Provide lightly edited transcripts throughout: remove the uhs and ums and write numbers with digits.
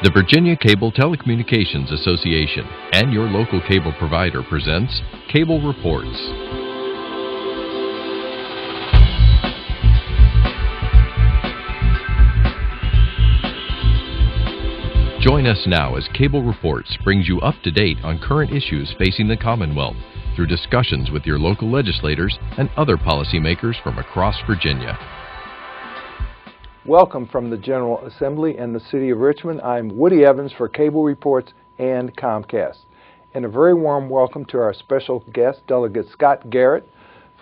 The Virginia Cable Telecommunications Association and your local cable provider presents Cable Reports. Join us now as Cable Reports brings you up to date on current issues facing the Commonwealth through discussions with your local legislators and other policymakers from across Virginia. Welcome from the General Assembly in the City of Richmond. I'm Woody Evans for Cable Reports and Comcast. And a very warm welcome to our special guest, Delegate Scott Garrett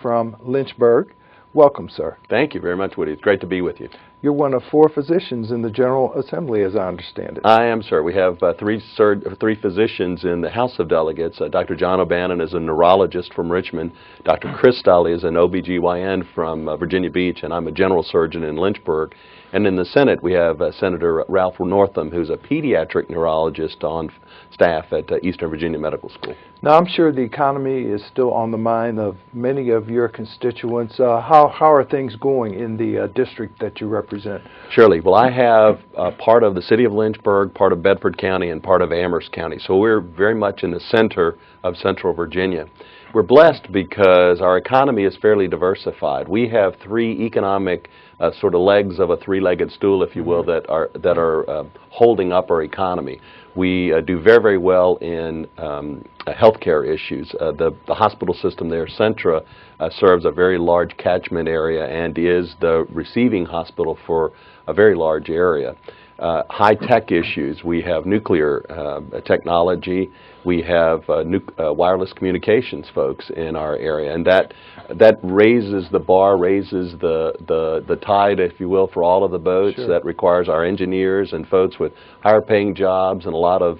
from Lynchburg. Welcome, sir. Thank you very much, Woody. It's great to be with you. You're one of 4 physicians in the General Assembly, as I understand it. I am, sir. We have three physicians in the House of Delegates. Dr. John O'Bannon is a neurologist from Richmond. Dr. Chris Stolley is an OBGYN from Virginia Beach, and I'm a general surgeon in Lynchburg. And in the Senate, we have Senator Ralph Northam, who's a pediatric neurologist on staff at Eastern Virginia Medical School. Now, I'm sure the economy is still on the mind of many of your constituents. How are things going in the district that you represent? Surely. Well, I have part of the city of Lynchburg, part of Bedford County, and part of Amherst County. So we're very much in the center of central Virginia. We're blessed because our economy is fairly diversified. We have 3 economic sort of legs of a 3-legged stool, if you will, that are holding up our economy. We do very, very well in healthcare issues. The hospital system there, Centra, serves a very large catchment area and is the receiving hospital for a very large area. High-tech issues. We have nuclear technology. We have wireless communications folks in our area, and that raises the bar, raises the tide, if you will, for all of the boats. Sure. That requires our engineers and folks with higher-paying jobs and a lot of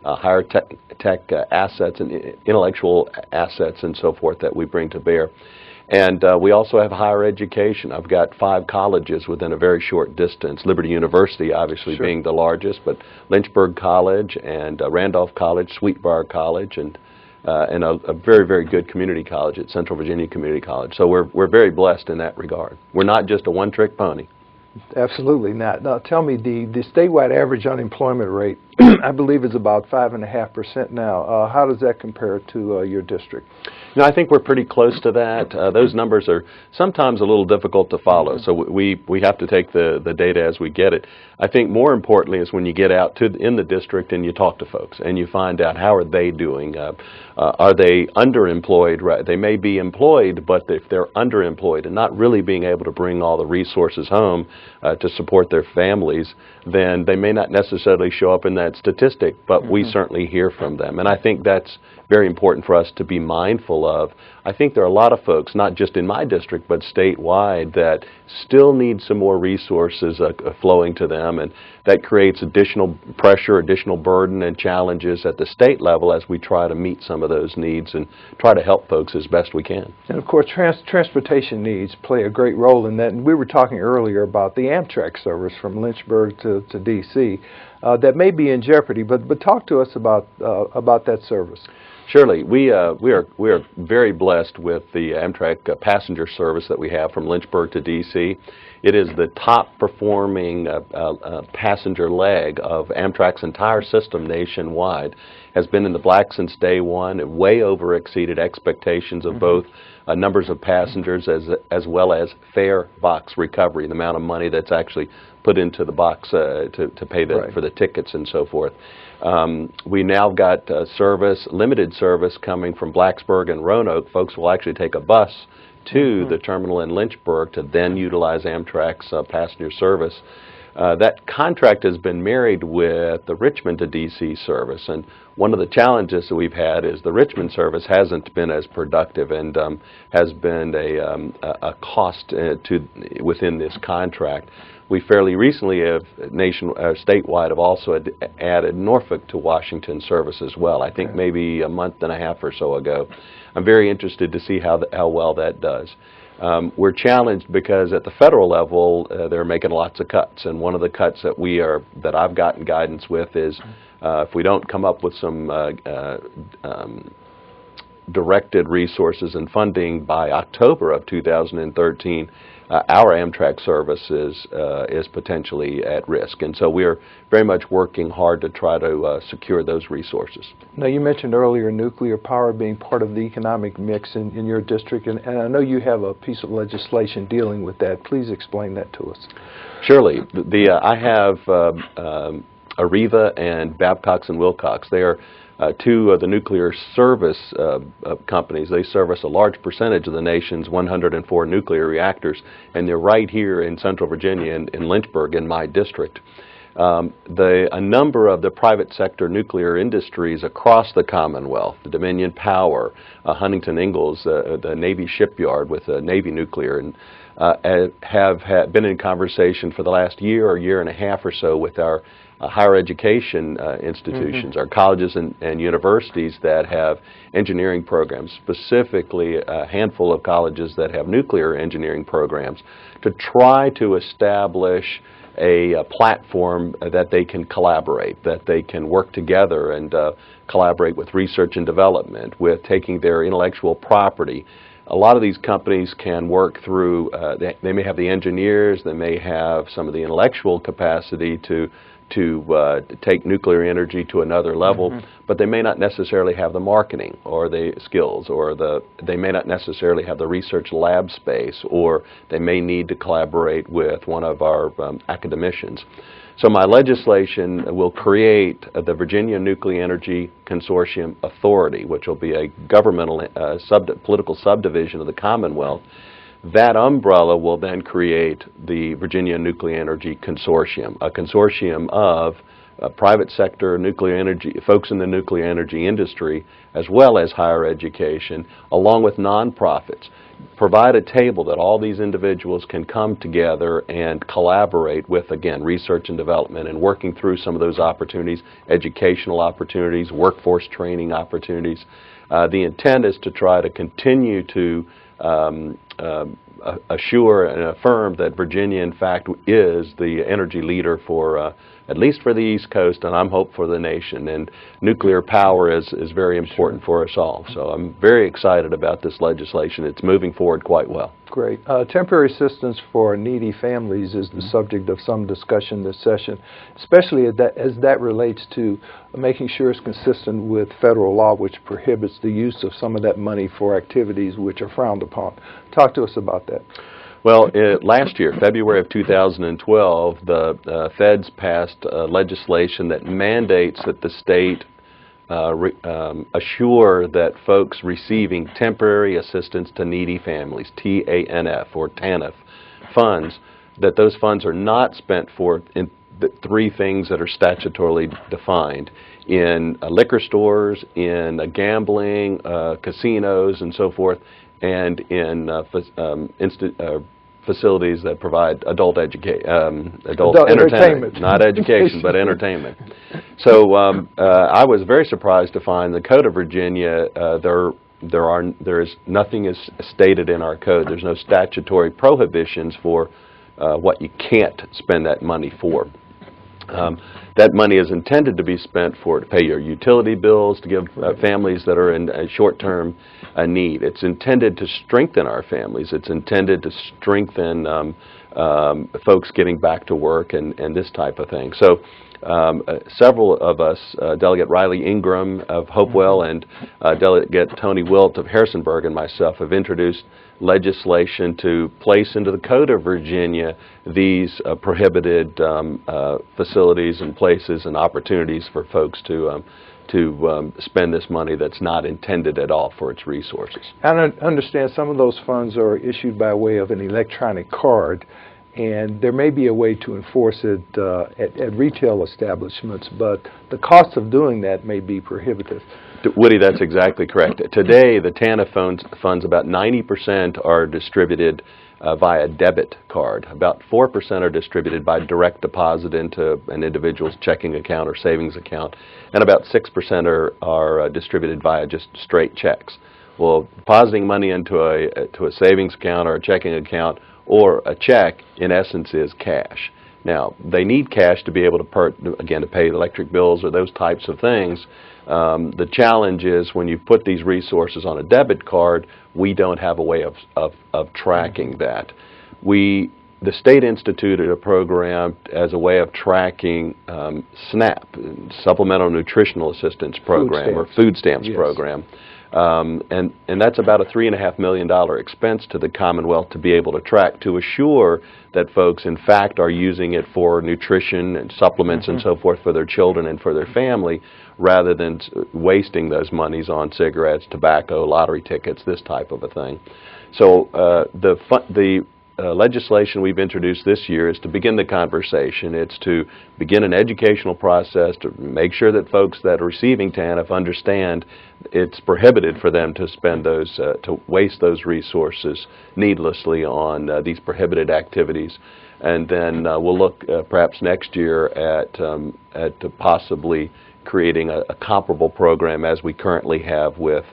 higher tech assets and intellectual assets and so forth that we bring to bear. And we also have higher education. I've got 5 colleges within a very short distance. Liberty University, obviously, sure, being the largest, but Lynchburg College and Randolph College, Sweetbriar College, and a very, very good community college at Central Virginia Community College. So we're very blessed in that regard. We're not just a one-trick pony. Absolutely not. Now, tell me, the statewide average unemployment rate, I believe, is about 5.5% now. How does that compare to your district? No, I think we're pretty close to that. Those numbers are sometimes a little difficult to follow, so we have to take the data as we get it. I think more importantly is when you get out in the district and you talk to folks and you find out how are they doing. Are they underemployed? Right? They may be employed, but if they're underemployed and not really being able to bring all the resources home to support their families, then they may not necessarily show up in that statistic, but we certainly hear from them. And I think that's very important for us to be mindful of. I think there are a lot of folks, not just in my district, but statewide, that still need some more resources flowing to them, and that creates additional pressure, additional burden, and challenges at the state level as we try to meet some of those needs and try to help folks as best we can. And of course, transportation needs play a great role in that, and we were talking earlier about the Amtrak service from Lynchburg to D.C. That may be in jeopardy, but talk to us about that service. Surely. We are very blessed with the Amtrak passenger service that we have from Lynchburg to D.C. It is the top performing passenger leg of Amtrak's entire system nationwide. Has been in the black since day one. It way over exceeded expectations of both numbers of passengers as well as fare box recovery, the amount of money that's actually put into the box to pay for the tickets and so forth. We now got limited service coming from Blacksburg and Roanoke. Folks will actually take a bus to the terminal in Lynchburg to then utilize Amtrak's passenger service. That contract has been married with the Richmond to D.C. service, and one of the challenges that we've had is the Richmond service hasn't been as productive and has been a cost within this contract. We fairly recently statewide have also added Norfolk to Washington service as well. I think maybe a month and a half or so ago. I'm very interested to see how well that does. We're challenged because at the federal level they're making lots of cuts, and one of the cuts that I've gotten guidance with is if we don't come up with some directed resources and funding by October of 2013, our Amtrak service is potentially at risk. And so we're very much working hard to try to secure those resources. Now, you mentioned earlier nuclear power being part of the economic mix in your district, and I know you have a piece of legislation dealing with that. Please explain that to us. Surely. I have Areva and Babcox and Wilcox. They are two of the nuclear service companies. They service a large percentage of the nation's 104 nuclear reactors, and they're right here in Central Virginia, in Lynchburg, in my district. A number of the private sector nuclear industries across the Commonwealth, the Dominion Power, Huntington Ingalls, the Navy shipyard with Navy Nuclear, and have been in conversation for the last year or year and a half or so with our higher education institutions, our colleges and universities that have engineering programs, specifically a handful of colleges that have nuclear engineering programs, to try to establish a platform that they can collaborate, that they can work together and collaborate with research and development, with taking their intellectual property. A lot of these companies can work through, they may have the engineers, they may have some of the intellectual capacity to take nuclear energy to another level, but they may not necessarily have the marketing or the skills, or they may not necessarily have the research lab space, or they may need to collaborate with one of our academicians. So my legislation will create the Virginia Nuclear Energy Consortium Authority, which will be a governmental political subdivision of the Commonwealth. That umbrella will then create the Virginia Nuclear Energy Consortium, a consortium of private sector nuclear energy, folks in the nuclear energy industry, as well as higher education, along with nonprofits. Provide a table that all these individuals can come together and collaborate with, again, research and development, and working through some of those opportunities, educational opportunities, workforce training opportunities. The intent is to try to continue to assure and affirm that Virginia, in fact, is the energy leader for, at least for the East Coast, and I'm hopeful for the nation. And nuclear power is very important for us all. So I'm very excited about this legislation. It's moving forward quite well. Great. Temporary assistance for needy families is the subject of some discussion this session, especially as that relates to making sure it's consistent with federal law, which prohibits the use of some of that money for activities which are frowned upon. Talk to us about that. Well, last year, February of 2012, the feds passed legislation that mandates that the state assure that folks receiving temporary assistance to needy families, TANF or TANF funds, that those funds are not spent for the three things that are statutorily defined: in liquor stores, in gambling, casinos, and so forth, and in facilities that provide adult entertainment, not education, but entertainment. So I was very surprised to find the Code of Virginia, there is nothing is stated in our code. There's no statutory prohibitions for what you can't spend that money for. That money is intended to be spent to pay your utility bills, to give families that are in short-term need. It's intended to strengthen our families. It's intended to strengthen folks getting back to work and this type of thing. So several of us, Delegate Riley Ingram of Hopewell and Delegate Tony Wilt of Harrisonburg and myself, have introduced legislation to place into the Code of Virginia these prohibited facilities and places and opportunities for folks to spend this money that's not intended at all for its resources. I understand some of those funds are issued by way of an electronic card, and there may be a way to enforce it at retail establishments, but the cost of doing that may be prohibitive. Woody, that's exactly correct. Today, the TANF funds, about 90% are distributed via debit card. About 4% are distributed by direct deposit into an individual's checking account or savings account, and about 6% are distributed via just straight checks. Well, depositing money into a savings account or a checking account or a check, in essence, is cash. Now, they need cash to be able to, again, to pay electric bills or those types of things. The challenge is when you put these resources on a debit card, we don't have a way of tracking that. the state instituted a program as a way of tracking SNAP, Supplemental Nutritional Assistance Program, or food stamps program. And that's about a $3.5 million expense to the Commonwealth to be able to track, to assure that folks in fact are using it for nutrition and supplements and so forth for their children and for their family, rather than wasting those monies on cigarettes, tobacco, lottery tickets, this type of a thing. So the legislation we've introduced this year is to begin the conversation. It's to begin an educational process to make sure that folks that are receiving TANF understand it's prohibited for them to spend those, to waste those resources needlessly on these prohibited activities. And then we'll look perhaps next year at possibly creating a comparable program as we currently have with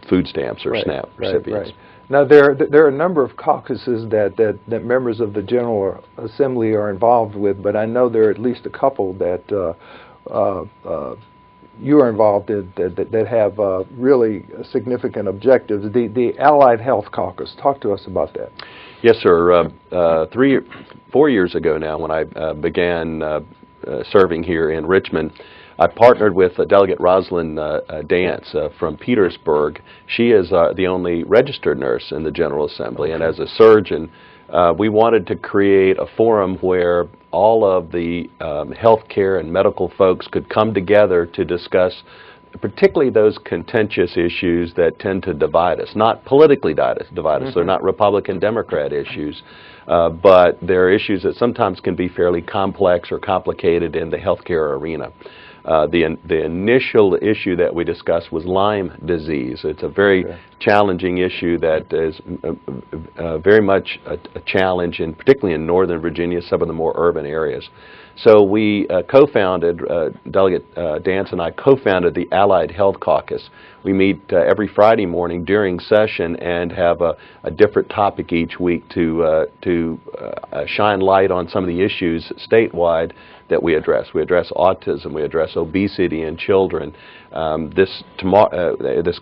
food stamps or SNAP recipients. Now, there are a number of caucuses that members of the General Assembly are involved with, but I know there are at least a couple that you are involved in that have really significant objectives. The Allied Health Caucus. Talk to us about that. Yes, sir. 4 years ago now, when I began serving here in Richmond, I partnered with Delegate Rosalind Dance from Petersburg. She is the only registered nurse in the General Assembly, and as a surgeon, we wanted to create a forum where all of the healthcare and medical folks could come together to discuss particularly those contentious issues that tend to divide us, not politically divide us. They're not Republican-Democrat issues, but they're issues that sometimes can be fairly complex or complicated in the healthcare arena. The initial issue that we discussed was Lyme disease. It's a very challenging issue that is very much a challenge, particularly in Northern Virginia, some of the more urban areas. So we co-founded, Delegate Dance and I co-founded the Allied Health Caucus. We meet every Friday morning during session and have a different topic each week to shine light on some of the issues statewide that we address. We address autism, we address obesity in children. This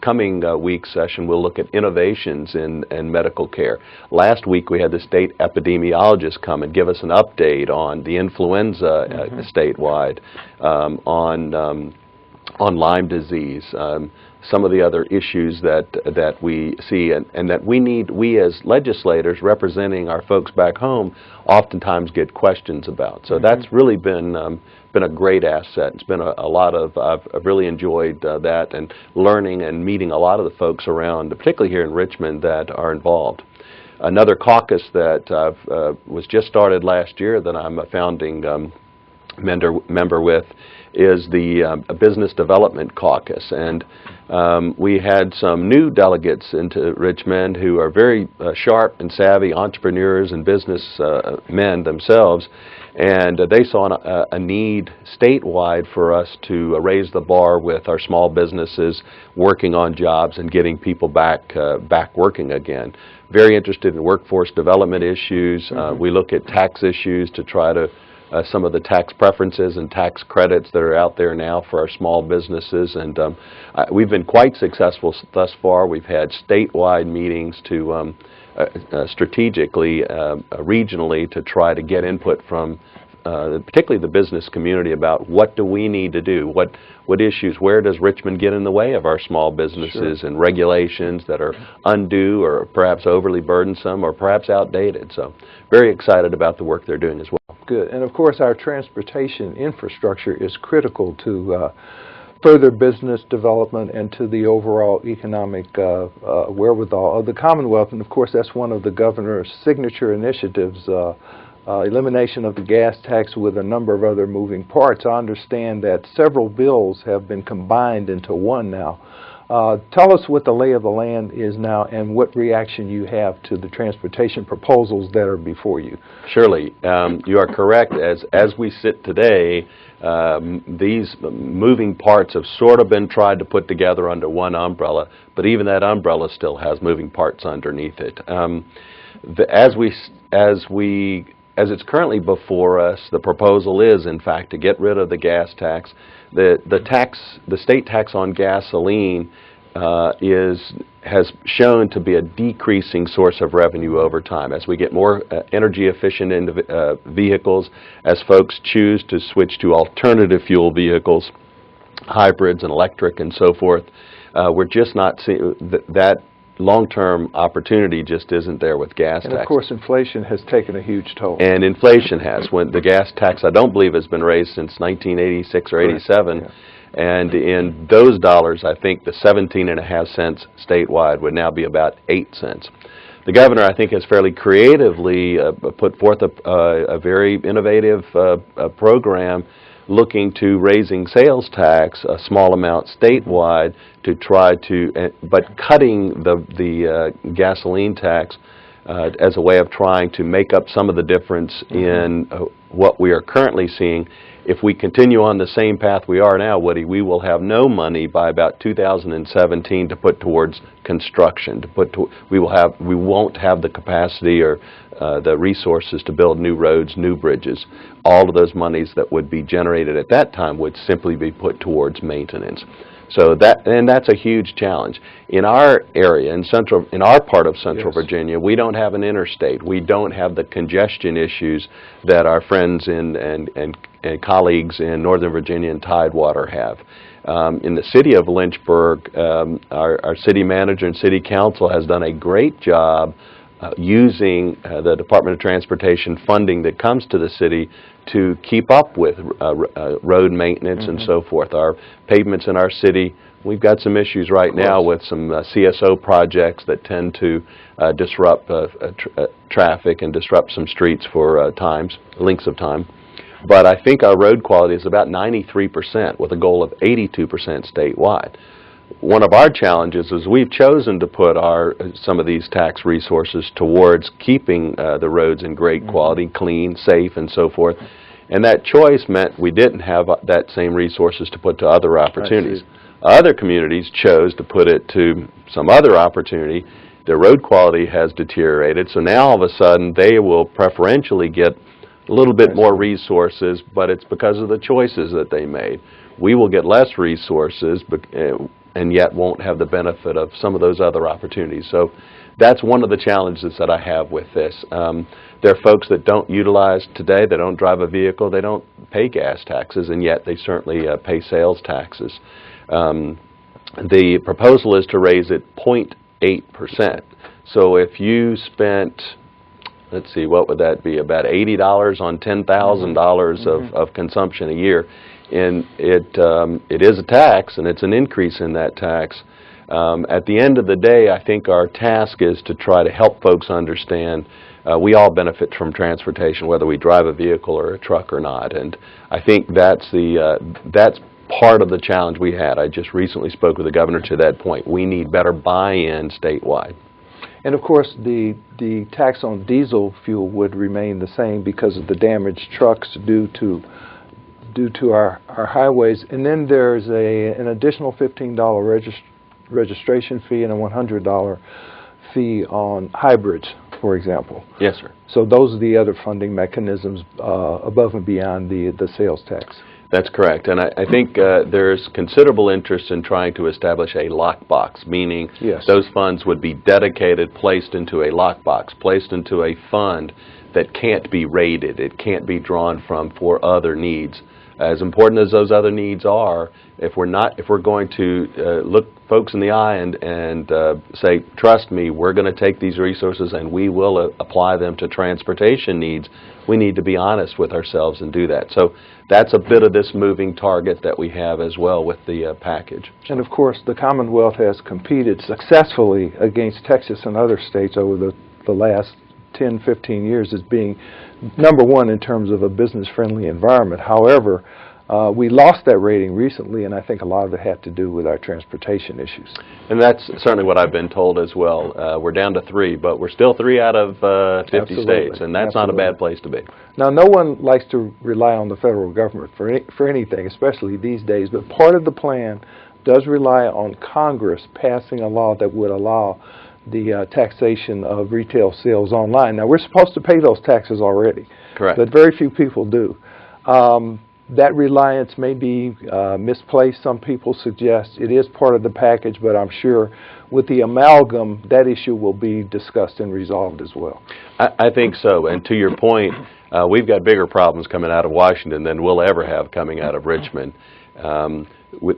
coming week's session will look at innovations in medical care. Last week we had the state epidemiologist come and give us an update on the influenza statewide, on Lyme disease, some of the other issues that we see and that we as legislators representing our folks back home oftentimes get questions about. So that's really been a great asset. It's been a lot of, I've really enjoyed that and learning and meeting a lot of the folks around, particularly here in Richmond, that are involved. Another caucus that was just started last year that I'm a founding member with is the Business Development Caucus, and we had some new delegates into Richmond who are very sharp and savvy entrepreneurs and business men themselves, and they saw a need statewide for us to raise the bar with our small businesses, working on jobs and getting people back working again. Very interested in workforce development issues. We look at tax issues to try to some of the tax preferences and tax credits that are out there now for our small businesses, and we've been quite successful thus far. We've had statewide meetings to strategically, regionally, to try to get input from particularly the business community about what do we need to do, what issues, where does Richmond get in the way of our small businesses and regulations that are undue or perhaps overly burdensome or perhaps outdated. So very excited about the work they're doing as well. Good. And of course our transportation infrastructure is critical to further business development and to the overall economic wherewithal of the Commonwealth. And of course that's one of the governor's signature initiatives, elimination of the gas tax with a number of other moving parts. I understand that several bills have been combined into one now. Tell us what the lay of the land is now and what reaction you have to the transportation proposals that are before you. Surely. You are correct. As we sit today, these moving parts have sort of been tried to put together under one umbrella, but even that umbrella still has moving parts underneath it. As it's currently before us, the proposal is, in fact, to get rid of the gas tax. The state tax on gasoline has shown to be a decreasing source of revenue over time. As we get more energy efficient vehicles, as folks choose to switch to alternative fuel vehicles, hybrids and electric and so forth, we're just not seeing that long-term opportunity just isn't there with gas tax. And of course, inflation has taken a huge toll. And inflation has. When the gas tax, I don't believe, has been raised since 1986 or 87. Yeah. And in those dollars, I think the 17.5 cents statewide would now be about 8 cents. The governor, I think, has fairly creatively put forth a very innovative program looking to raising sales tax a small amount statewide to try to, but cutting the gasoline tax as a way of trying to make up some of the difference in what we are currently seeing. If we continue on the same path we are now, Woody, we will have no money by about 2017 to put towards construction. We won't have the capacity or the resources to build new roads, new bridges. All of those monies that would be generated at that time would simply be put towards maintenance. So that's a huge challenge. In our area, in our part of Central Virginia, we don't have an interstate. We don't have the congestion issues that our friends and colleagues in Northern Virginia and Tidewater have. In the city of Lynchburg, our city manager and city council has done a great job using the Department of Transportation funding that comes to the city to keep up with road maintenance and so forth. Our pavements in our city, we've got some issues right now with some CSO projects that tend to disrupt traffic and disrupt some streets for lengths of time. But I think our road quality is about 93% with a goal of 82% statewide. One of our challenges is we've chosen to put some of these tax resources towards keeping the roads in great quality, clean, safe, and so forth. And that choice meant we didn't have that same resources to put to other opportunities. Other communities chose to put it to some other opportunity. Their road quality has deteriorated, so now all of a sudden they will preferentially get a little bit more resources, but it's because of the choices that they made. We will get less resources, and yet won't have the benefit of some of those other opportunities. So that's one of the challenges that I have with this. There are folks that don't utilize today, they don't drive a vehicle, they don't pay gas taxes, and yet they certainly pay sales taxes. The proposal is to raise it 0.8%. So if you spent, let's see, what would that be, about $80 on $10,000 of consumption a year, and it is a tax, and it's an increase in that tax. At the end of the day, I think our task is to try to help folks understand we all benefit from transportation, whether we drive a vehicle or a truck or not. And I think that's part of the challenge we had. I just recently spoke with the governor to that point. We need better buy-in statewide. And of course, the tax on diesel fuel would remain the same because of the damaged trucks due to our highways. And then there's an additional $15 registration fee and a $100 fee on hybrids, for example. Yes, sir. So those are the other funding mechanisms above and beyond the sales tax. That's correct. And I think there's considerable interest in trying to establish a lockbox, meaning those funds would be dedicated, placed into a lockbox, placed into a fund that can't be raided. It can't be drawn from for other needs. As important as those other needs are, if we're going to look folks in the eye and say, trust me, we're going to take these resources and we will apply them to transportation needs, we need to be honest with ourselves and do that. So that's a bit of this moving target that we have as well with the package. And of course, the Commonwealth has competed successfully against Texas and other states over the last 10, 15 years as being number one in terms of a business-friendly environment. However, we lost that rating recently, and I think a lot of it had to do with our transportation issues. And that's certainly what I've been told as well. We're down to 3, but we're still 3 out of 50 states, and that's not a bad place to be. Now, no one likes to rely on the federal government for anything, especially these days, but part of the plan does rely on Congress passing a law that would allow the taxation of retail sales online. Now, we're supposed to pay those taxes already. Correct. But very few people do. that reliance may be misplaced. Some people suggest it is part of the package, but I'm sure with the amalgam, that issue will be discussed and resolved as well. I think so. And to your point, we've got bigger problems coming out of Washington than we'll ever have coming out of Richmond.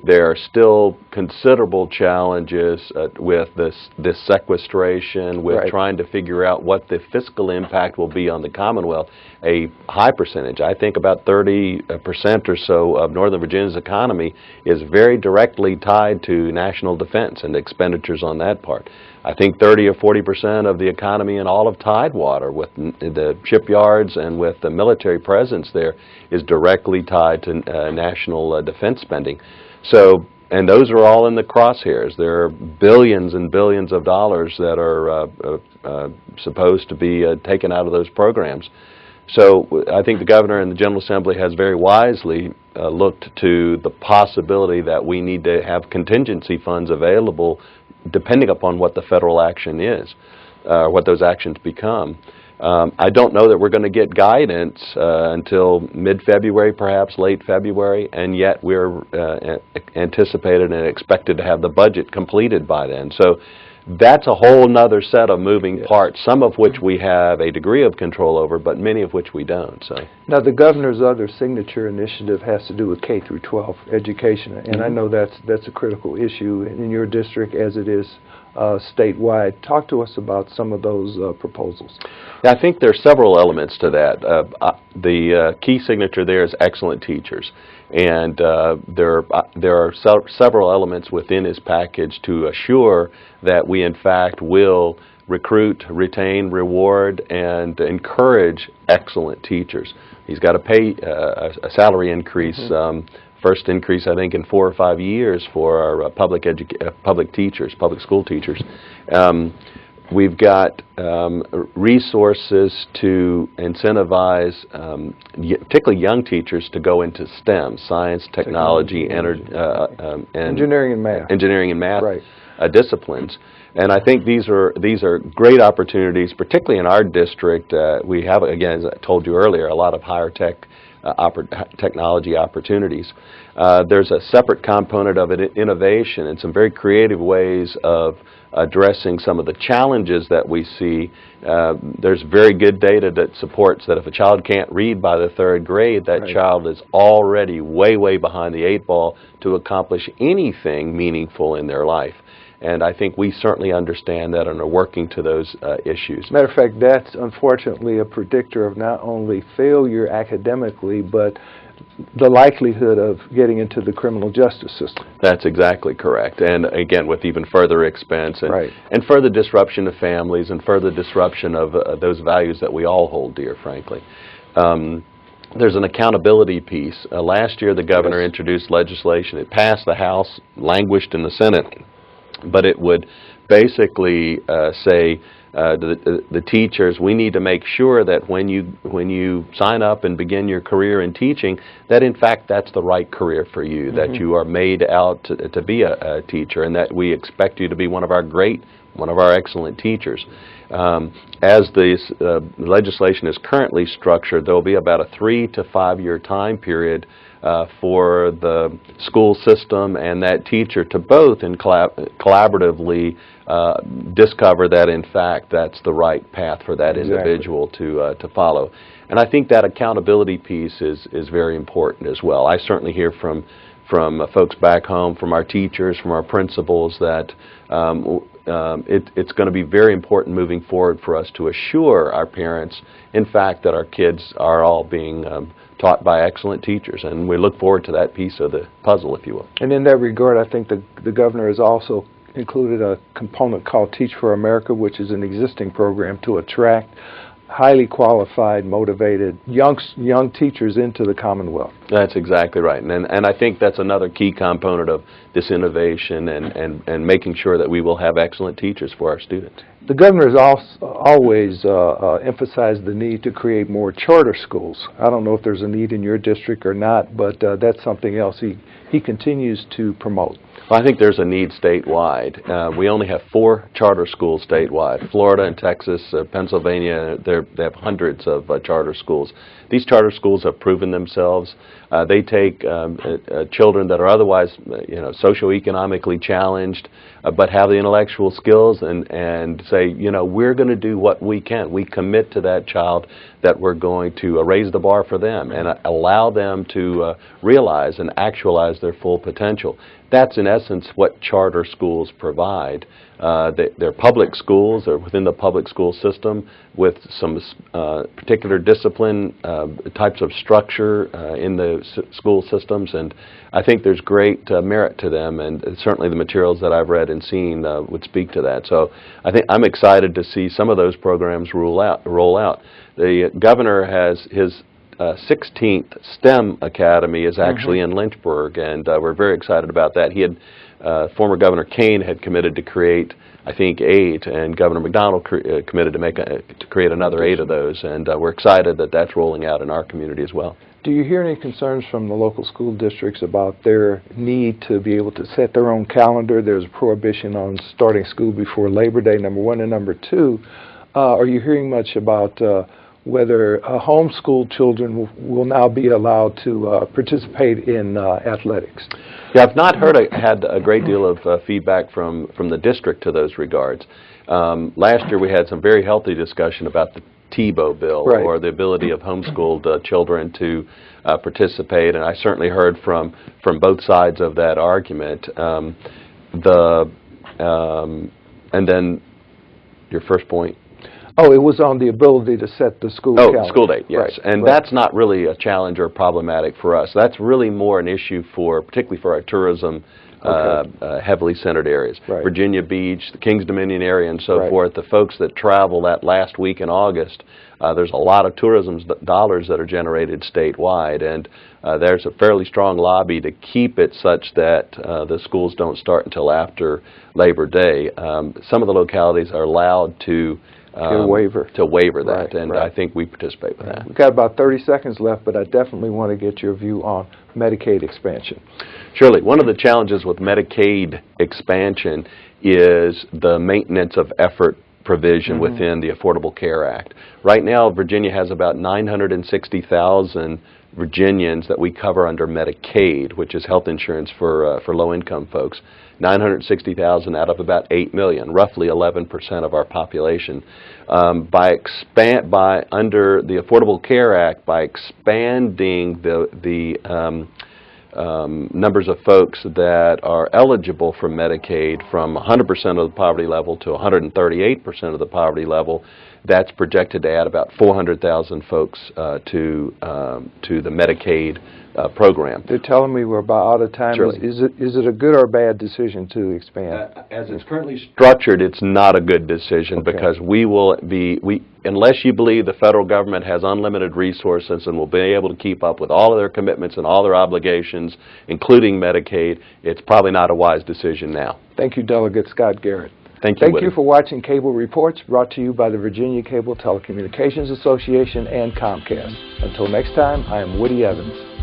There are still considerable challenges with this sequestration, with trying to figure out what the fiscal impact will be on the Commonwealth. A high percentage, I think about 30% or so of Northern Virginia's economy is very directly tied to national defense and expenditures on that part. I think 30 or 40% of the economy in all of Tidewater, with the shipyards and with the military presence there, is directly tied to national defense spending. So, and those are all in the crosshairs. There are billions and billions of dollars that are supposed to be taken out of those programs. So I think the Governor and the General Assembly has very wisely looked to the possibility that we need to have contingency funds available depending upon what the federal action is, what those actions become. I don't know that we're going to get guidance until mid-February, perhaps late February, and yet we're anticipated and expected to have the budget completed by then. So that's a whole nother set of moving parts, some of which we have a degree of control over, but many of which we don't. So now, the Governor's other signature initiative has to do with K through 12 education, and I know that's a critical issue in your district as it is statewide. Talk to us about some of those proposals. Yeah, I think there are several elements to that. The key signature there is excellent teachers. And there are several elements within his package to assure that we, in fact, will recruit, retain, reward, and encourage excellent teachers. He's got to pay a salary increase, first increase, I think, in 4 or 5 years for our public teachers, public school teachers. We've got resources to incentivize particularly young teachers to go into STEM, science, technology, engineering and math. Engineering and math disciplines. And I think these are great opportunities, particularly in our district. We have, again, as I told you earlier, a lot of higher tech technology opportunities. There's a separate component of it, innovation, and some very creative ways of addressing some of the challenges that we see. There's very good data that supports that if a child can't read by the 3rd grade, that child is already way, way behind the 8 ball to accomplish anything meaningful in their life. And I think we certainly understand that and are working to those issues. Matter of fact, that's unfortunately a predictor of not only failure academically, but the likelihood of getting into the criminal justice system. That's exactly correct. And again, with even further expense and further disruption of families and further disruption of those values that we all hold dear, frankly. There's an accountability piece. Last year, the Governor introduced legislation. It passed the House, languished in the Senate. But it would basically say the teachers, we need to make sure that when you sign up and begin your career in teaching, that in fact that's the right career for you, that you are made out to be a teacher, and that we expect you to be one of our excellent teachers. As the legislation is currently structured, there will be about a 3 to 5 year time period for the school system and that teacher to both collaboratively discover that in fact that's the right path for that individual to follow. And I think that accountability piece is very important as well. I certainly hear from folks back home, from our teachers, from our principals, that it's going to be very important moving forward for us to assure our parents, in fact, that our kids are all being taught by excellent teachers. And we look forward to that piece of the puzzle, if you will. And in that regard, I think the Governor has also included a component called Teach for America, which is an existing program to attract highly qualified, motivated young teachers into the Commonwealth. That's exactly right. And I think that's another key component of this innovation and making sure that we will have excellent teachers for our students. The Governor has always emphasized the need to create more charter schools. I don't know if there's a need in your district or not, but that's something else he continues to promote. Well, I think there's a need statewide. We only have 4 charter schools statewide. Florida and Texas, Pennsylvania, they have hundreds of charter schools. These charter schools have proven themselves. They take children that are otherwise, socioeconomically challenged, but have the intellectual skills, and say, we're going to do what we can. We commit to that child that we're going to raise the bar for them and allow them to realize and actualize their full potential. That's in essence what charter schools provide. They're public schools. They're within the public school system with some particular discipline types of structure in the school systems, and I think there's great merit to them, and certainly the materials that I've read and seen would speak to that. So I think I'm excited to see some of those programs roll out. The governor has his 16th STEM Academy is actually in Lynchburg, and we're very excited about that. He had former Governor Kane had committed to create, I think, 8, and Governor McDonald committed to create another 8 of those, and we're excited that that's rolling out in our community as well. Do you hear any concerns from the local school districts about their need to be able to set their own calendar? There's a prohibition on starting school before Labor Day, number one, and number two, are you hearing much about whether homeschool children will now be allowed to participate in athletics? Yeah, I've not had a great deal of feedback from the district to those regards. Last year we had some very healthy discussion about the TEBO bill, or the ability of homeschooled children to participate, and I certainly heard from both sides of that argument. And then your first point? Oh, it was on the ability to set the school calendar. School date, yes. And that's not really a challenge or problematic for us. That's really more an issue particularly for our tourism heavily centered areas. Virginia Beach, the Kings Dominion area, and so forth. The folks that travel that last week in August, there's a lot of tourism dollars that are generated statewide, and there's a fairly strong lobby to keep it such that the schools don't start until after Labor Day. Some of the localities are allowed to waiver that, and I think we participate with that. We've got about 30 seconds left, but I definitely want to get your view on Medicaid expansion. Surely. One of the challenges with Medicaid expansion is the maintenance of effort provision within the Affordable Care Act. Right now, Virginia has about 960,000 Virginians that we cover under Medicaid, which is health insurance for low-income folks. 960,000 out of about 8 million, roughly 11% of our population. Under the Affordable Care Act, by expanding the numbers of folks that are eligible for Medicaid from 100% of the poverty level to 138% of the poverty level, that's projected to add about 400,000 folks to the Medicaid program. They're telling me we're about out of time. Is it a good or bad decision to expand? As it's currently structured, it's not a good decision because unless you believe the federal government has unlimited resources and will be able to keep up with all of their commitments and all their obligations, including Medicaid, it's probably not a wise decision now. Thank you, Delegate Scott Garrett. Thank you, Woody. You for watching Cable Reports, brought to you by the Virginia Cable Telecommunications Association and Comcast. Until next time, I am Woody Evans.